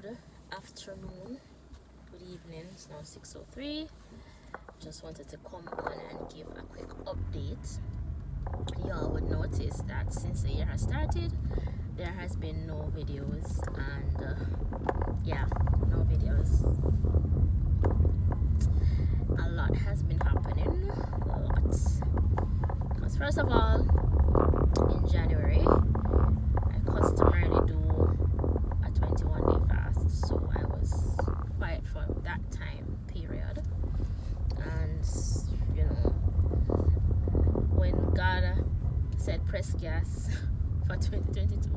good afternoon, good evening. It's now 6:03. Just wanted to come on and give a quick update. Y'all would notice that since the year has started, there has been no videos, and no videos. A lot has been happening. A lot. Because first of all, in January, I customarily do a 21-day fast, so I was quiet for that time period. And when God said press gas for 2022,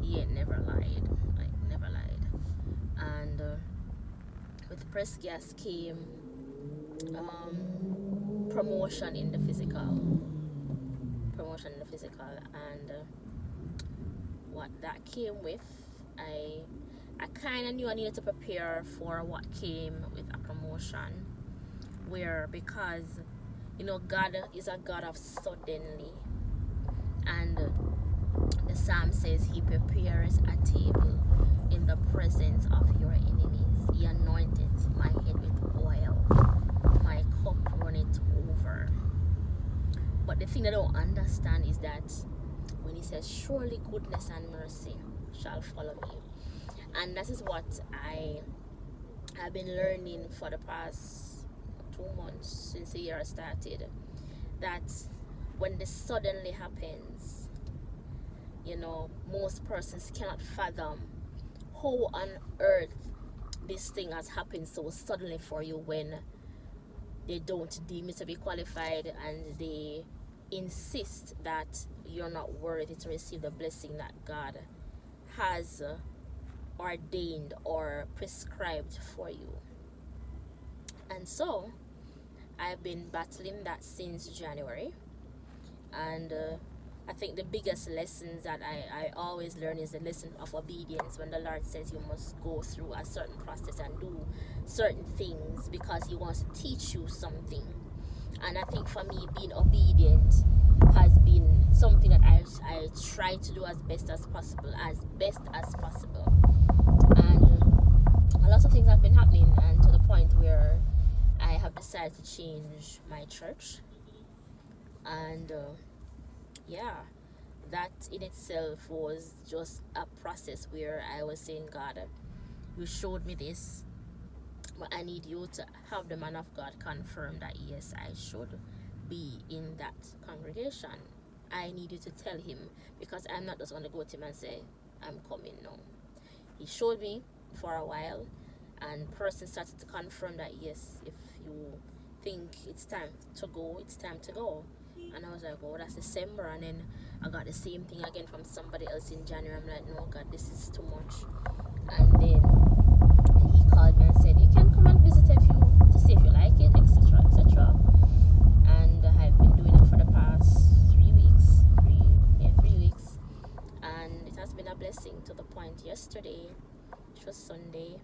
he ain't never lied, never lied. And with press gas came promotion in the physical, and what that came with, I kind of knew I needed to prepare for what came with a promotion, because God is a God of suddenly, and the psalm says he prepares a table in the presence of your enemies. He anointed my head with oil, my cup runneth over. But the thing I don't understand is that when he says surely goodness and mercy shall follow me, and that is what I have been learning for the past 2 months since the year started, that when this suddenly happens, most persons cannot fathom how on earth this thing has happened so suddenly for you, when they don't deem you to be qualified and they insist that you're not worthy to receive the blessing that God has ordained or prescribed for you. And so I've been battling that since January, and I think the biggest lessons that I always learn is the lesson of obedience, when the Lord says you must go through a certain process and do certain things because he wants to teach you something. And I think for me, being obedient has been something that I try to do as best as possible. And a lot of things have been happening, and to the point where I have decided to change my church. And that in itself was just a process where I was saying, God, you showed me this, but I need you to have the man of God confirm that yes, I should be in that congregation. I need you to tell him, because I'm not just going to go to him and say I'm coming. No, he showed me for a while, and person started to confirm that yes, if you think it's time to go, it's time to go. And I was like, oh, that's December. And then I got the same thing again from somebody else in January. I'm like, no, God, this is too much. And then he called me and said, you can come and visit to see if you like it, etc., etc. And I've been doing it for the past 3 weeks. 3 weeks. And it has been a blessing, to the point yesterday, which was Sunday,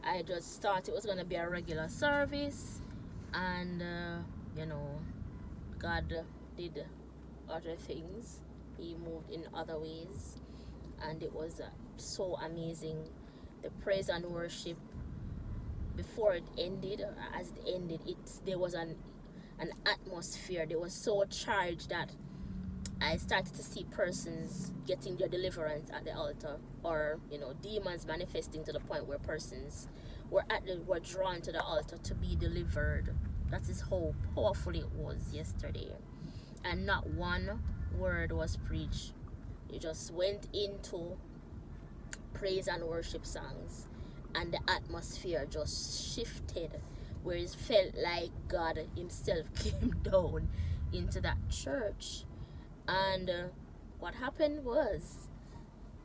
I just thought it was going to be a regular service, and God did other things. He moved in other ways, and it was so amazing. The praise and worship, before it ended, as it ended, there was an atmosphere. They were so charged that I started to see persons getting their deliverance at the altar, or demons manifesting, to the point where persons were drawn to the altar to be delivered. That is how powerful it was yesterday. And not one word was preached. You just went into praise and worship songs, and the atmosphere just shifted, where it felt like God himself came down into that church. And what happened was,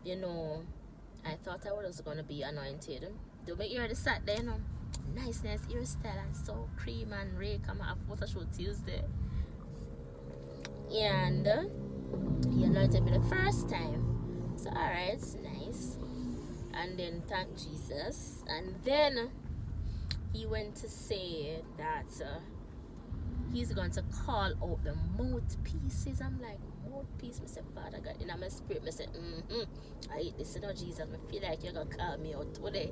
I thought I was going to be anointed. Do make ear the sat there, niceness, hairstyle, and so cream and rake. I'm going to have photo shoot Tuesday. And he anointed me the first time. So, alright, it's nice. And then thank Jesus. And then he went to say that he's going to call out the mouthpieces. I'm like, mouthpiece? I said, Father God, in my spirit, I said, I eat this, Jesus. I feel like you're going to call me out today.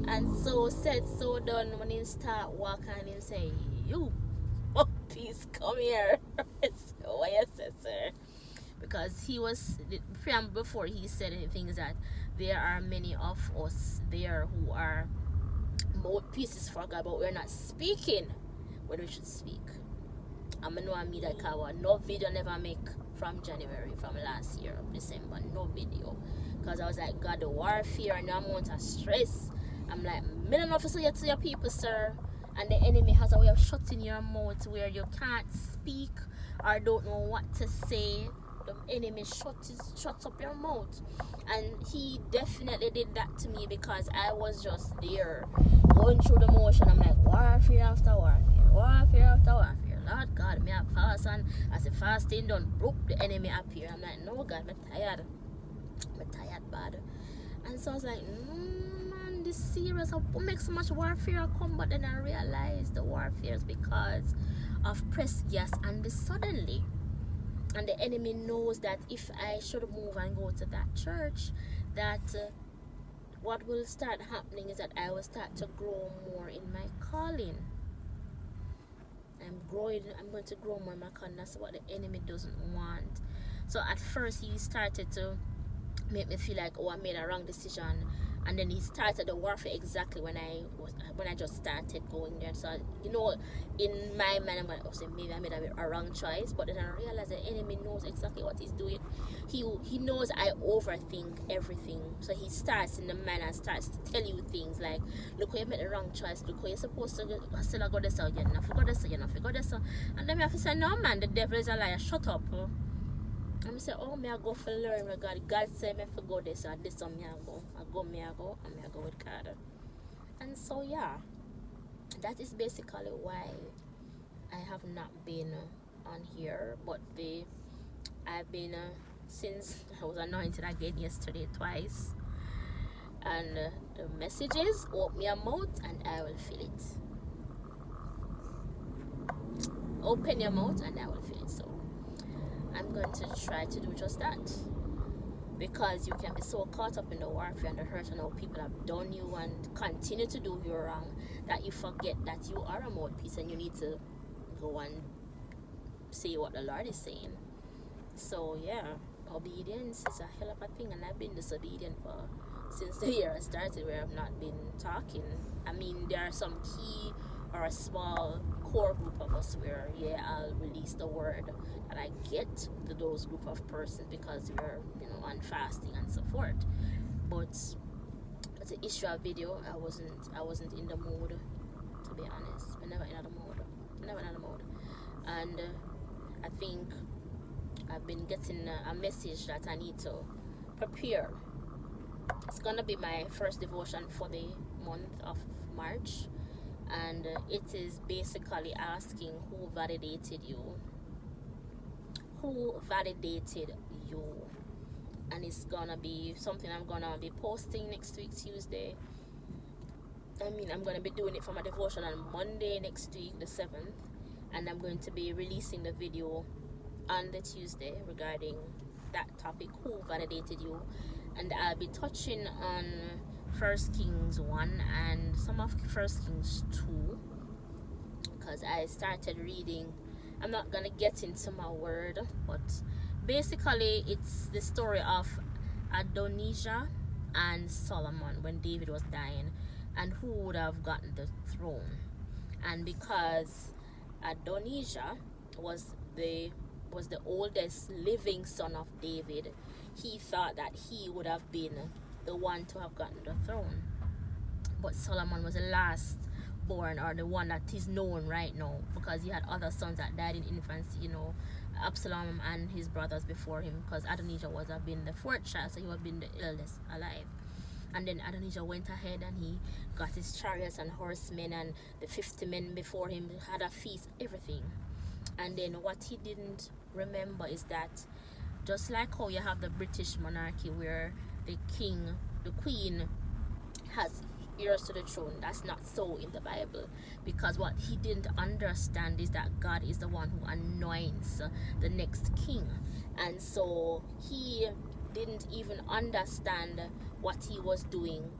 And so said, so done, when he start walking, he say, you mouthpiece, come here. So why you say, sir? Because he was, before he said things that there are many of us there who are mouthpieces for God, but we're not speaking when we should speak. I'm know me that no video never make from January, from last year of December, no video. Because I was like, God, the warfare and the amount of stress. I'm like, me don't know if you say it to your people, sir. And the enemy has a way of shutting your mouth where you can't speak or don't know what to say. The enemy shuts up your mouth. And he definitely did that to me because I was just there going through the motion. I'm like, warfare after warfare, warfare after warfare. Lord God, me a fast, and as the fasting done, the enemy appear. I'm like, no God, I'm tired bad. And so I was like, man, this serious. What makes so much warfare come? But then I realized the warfare is because of press gas and the suddenly. And the enemy knows that if I should move and go to that church, that what will start happening is that I will start to grow more in my calling. I'm going to grow more in my calling. That's what the enemy doesn't want. So at first he started to make me feel like, oh, I made a wrong decision. And then he started the warfare exactly when I just started going there. So, in my mind, I'm going to say maybe I made a wrong choice. But then I realized the enemy knows exactly what he's doing. He knows I overthink everything. So he starts in the mind and starts to tell you things like, look, you made the wrong choice. Look, you're supposed to still go this out. You're not forgot this. And then I have to say, no, man, the devil is a liar. Shut up. I'm say, oh, me I go for learn with God. God said me for go this or this, so me I go, and me I go with God. And so yeah, that is basically why I have not been on here. But I've been since I was anointed again yesterday twice. And the message is, open your mouth and I will fill it. Open your mouth and I will fill it. So I'm going to try to do just that, because you can be so caught up in the warfare and the hurt and how people have done you and continue to do you wrong that you forget that you are a mouthpiece and you need to go and say what the Lord is saying. So yeah, obedience is a hell of a thing, and I've been disobedient since the year I started, where I've not been talking. I mean, there are some key or a small core group of us where I'll release the word that I get to those group of persons because we're on fasting and so forth. But the issue of video, I wasn't in the mood, to be honest. I'm never in the mood. And I think I've been getting a message that I need to prepare. It's gonna be my first devotion for the month of March, and it is basically asking who validated you. And it's gonna be something I'm gonna be posting next week, Tuesday. I'm gonna be doing it for my devotion on Monday next week, the 7th, and I'm going to be releasing the video on the Tuesday regarding that topic, who validated you. And I'll be touching on 1 Kings 1 and some of 1 Kings 2, because I started reading. I'm not gonna get into my word, but basically it's the story of Adonijah and Solomon when David was dying, and who would have gotten the throne. And because Adonijah was the oldest living son of David, he thought that he would have been the one to have gotten the throne. But Solomon was the last born, or the one that is known right now, because he had other sons that died in infancy, Absalom and his brothers before him, because Adonijah was have been the 4th child, so he would have been the eldest alive. And then Adonijah went ahead and he got his chariots and horsemen, and the 50 men before him had a feast, everything. And then what he didn't remember is that just like how you have the British monarchy where the king, the queen has heirs to the throne. That's not so in the Bible, because what he didn't understand is that God is the one who anoints the next king. And so he didn't even understand what he was doing.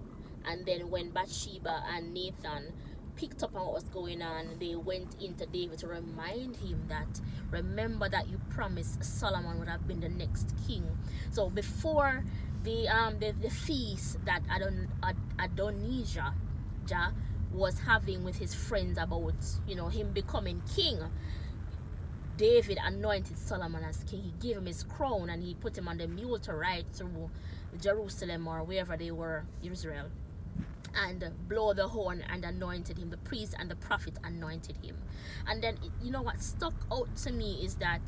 And then when Bathsheba and Nathan picked up on what was going on, they went into David to remind him that, remember that you promised Solomon would have been the next king. So before the feast that Adonijah was having with his friends about, you know, him becoming king, David anointed Solomon as king. He gave him his crown and he put him on the mule to ride through Jerusalem or wherever they were, Israel, and blow the horn, and anointed him. The priest and the prophet anointed him. And then, you know, what stuck out to me is that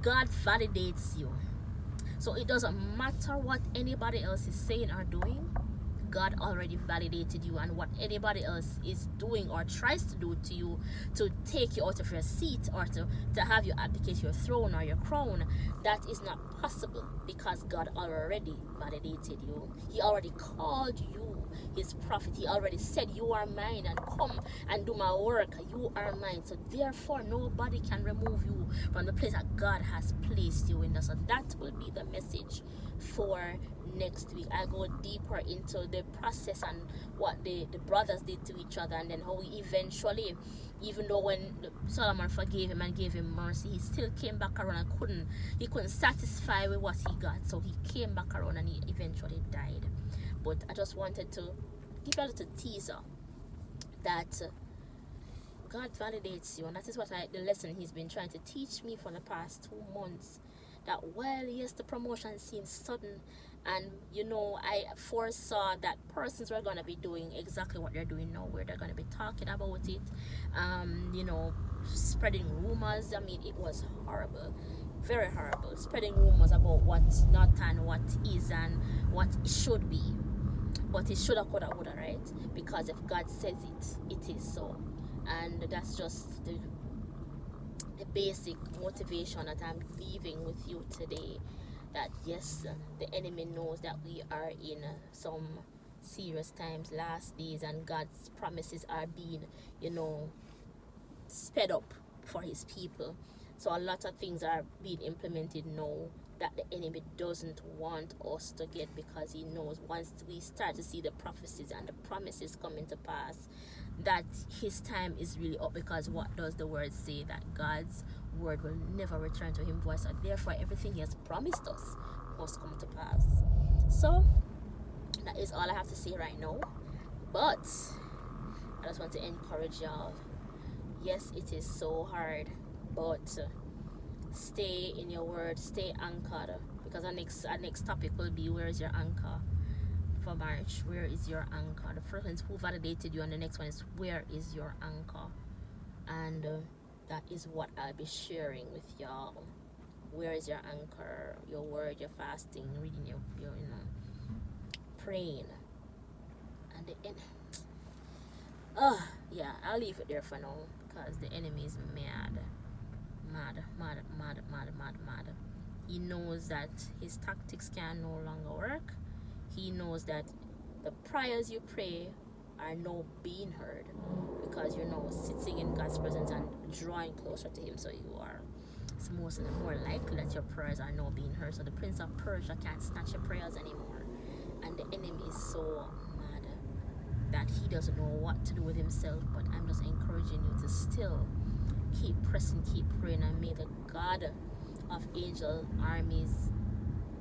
God validates you. So it doesn't matter what anybody else is saying or doing. God already validated you, and what anybody else is doing or tries to do to you to take you out of your seat or to have you abdicate your throne or your crown, that is not possible, because God already validated you. He already called you his prophet. He already said, you are mine, and come and do my work. You are mine. So therefore nobody can remove you from the place that God has placed you in. So that will be the message for next week. I go deeper into the process and what the brothers did to each other, and then how he eventually, even though when Solomon forgave him and gave him mercy, he still came back around and he couldn't satisfy with what he got. So he came back around and he eventually died. But I just wanted to give a little teaser that God validates you, and that is what the lesson he's been trying to teach me for the past 2 months. That while yes, the promotion seems sudden, and you know, I foresaw that persons were gonna be doing exactly what they're doing now, where they're gonna be talking about it, you know, spreading rumors. I mean, it was horrible, very horrible, spreading rumors about what's not and what is and what it should be. But it shoulda, coulda, woulda, right? Because if God says it, it is so. And that's just the basic motivation that I'm leaving with you today. That yes, the enemy knows that we are in some serious times, last days, and God's promises are being, you know, sped up for his people. So a lot of things are being implemented now that the enemy doesn't want us to get, because he knows once we start to see the prophecies and the promises coming to pass, that his time is really up. Because what does the word say? That God's word will never return to him void. So therefore everything he has promised us must come to pass. So that is all I have to say right now. But I just want to encourage y'all. Yes, it is so hard, but stay in your word, stay anchored, because our next topic will be, where is your anchor for marriage? Where is your anchor? The first one is, who validated you, and the next one is, where is your anchor? And that is what I'll be sharing with y'all. Where is your anchor? Your word, your fasting, reading your you know, praying, and the end. Yeah, I'll leave it there for now, because the enemy is mad. He knows that his tactics can no longer work. He knows that the prayers you pray are now being heard, because you're now sitting in God's presence and drawing closer to him. So it's more likely that your prayers are now being heard. So the Prince of Persia can't snatch your prayers anymore. And the enemy is so mad that he doesn't know what to do with himself. But I'm just encouraging you to still keep pressing, keep praying, and may the God of angel armies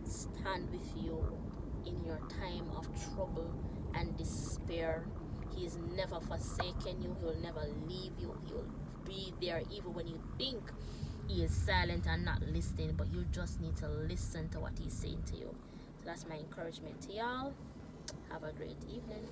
stand with you in your time of trouble and despair. He has never forsaken you. He will never leave you. He will be there even when you think he is silent and not listening, but you just need to listen to what he's saying to you. So that's my encouragement to y'all. Have a great evening.